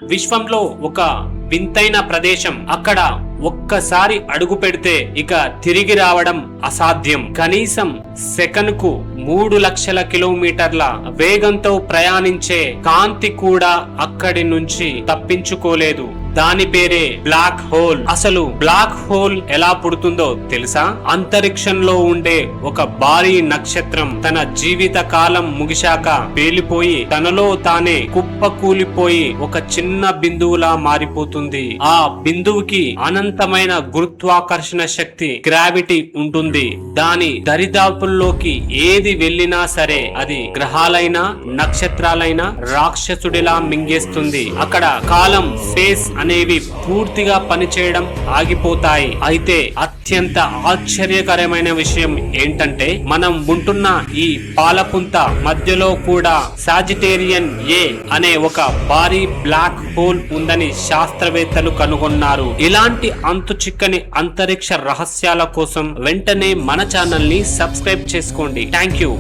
విశ్వంలో ఒక వింతైన ప్రదేశం. అక్కడ ఒక్కసారి అడుగు పెడితే ఇక తిరిగి రావడం అసాధ్యం. కనీసం సెకనుకు 3 లక్షల కిలోమీటర్ల వేగంతో ప్రయాణించే కాంతి కూడా అక్కడి నుంచి తప్పించుకోలేదు. దాని పేరే బ్లాక్ హోల్. అసలు బ్లాక్ హోల్ ఎలా పుడుతుందో తెలుసా? అంతరిక్షంలో ఉండే ఒక భారీ నక్షత్రం తన జీవిత కాలం ముగిశాక పేలిపోయి తనలో తానే కుప్పకూలిపోయి ఒక చిన్న బిందువులా మారిపోతుంది. ఆ బిందువుకి అనంతమైన గురుత్వాకర్షణ శక్తి, గ్రావిటీ ఉంటుంది. దాని దరిదాపుల్లోకి ఏది వెళ్ళినా సరే అది గ్రహాలైనా నక్షత్రాలైనా రాక్షసుడిలా మింగేస్తుంది. అక్కడ కాలం, స్పేస్ అనేవి పూర్తిగా పనిచేయడం ఆగిపోతాయి. అయితే అత్యంత ఆశ్చర్యకరమైన విషయం ఏంటంటే మనం ఉంటున్న ఈ పాలపుంత మధ్యలో కూడా సాజిటేరియన్ ఏ అనే ఒక భారీ బ్లాక్ హోల్ ఉందని శాస్త్రవేత్తలు కనుగొన్నారు. ఇలాంటి అంతు చిక్కని అంతరిక్ష రహస్యాల కోసం వెంటనే మన ఛానల్ ని సబ్స్క్రైబ్ చేసుకోండి. Thank you.